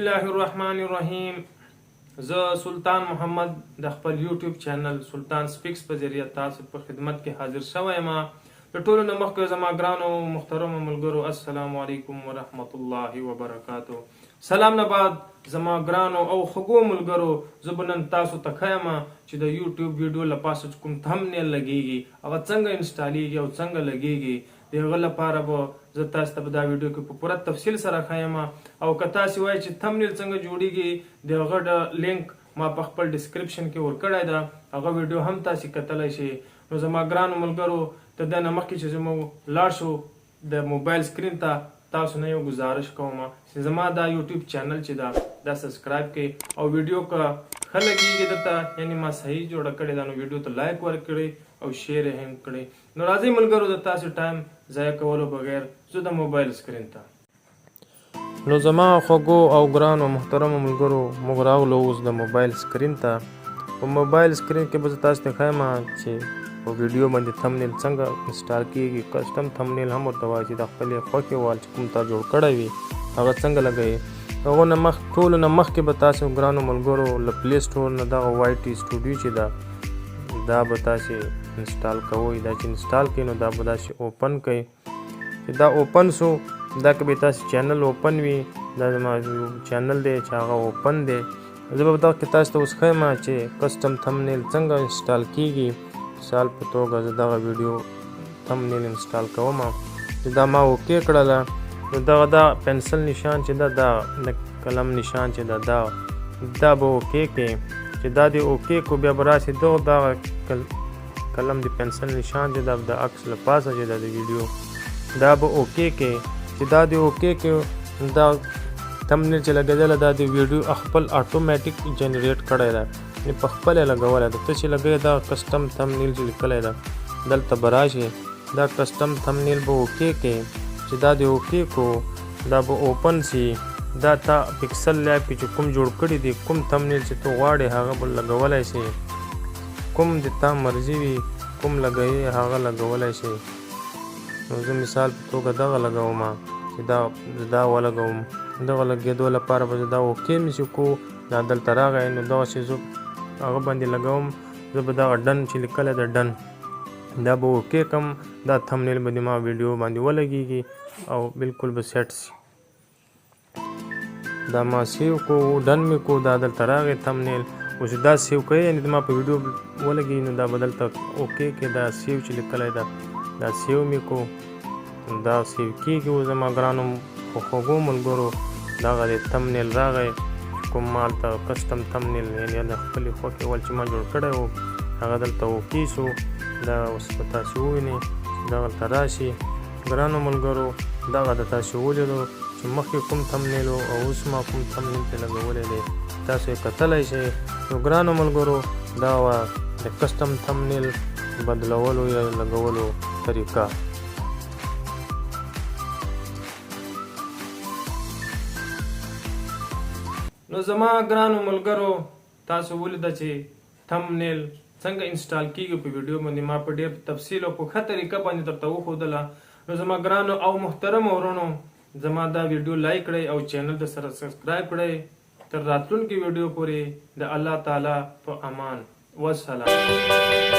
الله الرحمن الرحیم. زه سلطان محمد د خپل یوټیوب چینل سلطان سپیکس په ذریعه تاسو په خدمت کې حاضر شوی یم. د ټولو نه مخکې زما ګرانو محترمو ملګرو السلام علیکم ورحمت الله وبرکاتو. سلام نه بعد زما ګرانو او خوږو ملګرو، زه به نن تاسو ته ښیم چې د یوټیوب ویډیو لپاره کوم تھمبنیل لګیږي هغه څنګه انسټالیږي او څنګه لګیږي. د هغه لپاره به زه تاسو ته په دا ویډیو کې په پوره تفصیل سره ښیم. او که تاسو وایئ چې تھمبنیل څنګه جوړیږي د هغه د لینک ما په خپل ډسکرپشن کې ورکړی ده، هغه ویډیو هم تاسو کتلی شئ. نو زما ګرانو ملګرو د دې نه مخکې چې زموږ لاړ شو د موبایل سکرین ته، تاسو نه یو گزارش کوم چې زما دا یوټیوب چینل چې دا سبسکرایب کړئ او ویډیو که ښه لګیږي درته یعنی ما صحیح جوړه کړې ده نو ویډیو ته لایک ورکړئ او شیر یې هم کړئ. نو راځئ ملګرو د تاسو ټایم ضایع کولو بغیر زه د موبایل سکرین ته. نو زما خوږو او ګرانو محترمو ملګرو موږ راغلو اوس د موبایل سکرین ته. په موبایل سکرین کې به زه تاسو ته ښیم چې په ویډیو باندې تھمبنیل څنګه انسټال کیږي. کسټم تھمبنیل هم ورته وایي چې د خپلې خوښې وال چې کوم تا جوړ کړی وي هغه څنګه لګوي. هغو نه ټولو نه مخکې به تاسو ګرانو ملګرو له پلی سټور نه دغه واي ټي سټوډیو چې ده دا به تاسو انسټال کوئ. دا چې انسټال کړئ نو دا به داسې اوپن کړئ. چې دا اوپن سو دا که به تاسو چینل اوپن وي، دا زما چینل دی چې هغه اوپن دی. زه به دغه کې تاسو ته اوس ښیم چې کسټم تھمبنیل څنګه انسټال کیږي. مثال په توګه زه دغه ویډیو تھمبنیل انسټال کوم چې دا ما اوکې کړله. نو دغه دا پنسل نشان چې دا د قلم نشان چې دا به اوکې کړئ. چې دا دې اوکې کو بیا به راسي دغه قلم د پنسل نشان چې دا د عکس له پاسه چې دا د ویډیو دا به اوکې کړئ. چې دا دې اوکې کړئ دا تھمبنیل چې لګېدله دا د ویډیو خپل اټومیټیک جنریټ کړی ده، یعنې په خپل یې لګولی ده. ته چې لګوې دا کسټم تھمبنیل چې لیکلی ده دلته به راشي دا کسټم تھمبنیل به اوکې کړې. چې دا دې اوکې کو دا به اوپن سي. دا تا پکسل لیب کې چې کوم جوړ کړي دي کوم تھمبنیل چې ته غواړې هغه به لګولی شي، کوم د تا مرضي وي کوم لګوي هغه لګولی شي. نو زه مثال په توګه دغه لګوم چې دا ولګوم. دغه لګېدو لپاره به زه دا اوکې مې چې کو دا دلته راغی نو دغسې زه هغه باندې لګوم. زه به دغه ډن چې لیکلی ده ډن دا به اوکې کړم. دا تھمبنیل به د ما ویډیو باندې ولګېږي او بالکل به سیټ سي. دا ما سیو کو ډن مې کو دا دلته راغی تھمبنیل. اوس دا سیو کوي یعنې د ما په ویډیو ولګېږي نو دا به دلته اوکې کې دا سیو چې لیکلی ده دا سیو مې کو دا سیو کېږي. اوس زما ګرانو خوږو ملګرو دغه د تھمبنیل راغی کوم ما هلته کسټم تھمبنیل یعنې د خپلې خوښې وال چې ما جوړ کړی و هغه دلته اوکې سو. دا اوس به تاسو ووینئ چې دغلته راشي. ګرانو ملګرو دغه د تاسو ولیدو چې مخکې کوم تھمبنیل و او اوس ما کوم تھمبنیل پرې لګولی دی تاسو یې کتلی شئ. نو ګرانو ملګرو دا وه د کسټم تھمبنیل بدلولو یا لګولو طریقه. نو زما ګرانو ملګرو تاسو ولیده چې تھمبنیل څنګه انسټال کیږي په ویډیو باندې ما په ډېر تفصیل او په ښه طریقه باندې درته وښودله. نو زما ګرانو او محترمو ورونو زما دا ویډیو لایک کړئ او چینل د سره سبسکرایب کړئ. تر راتلونکي ویډیو پورې د الله تعالی په امان. والسلام.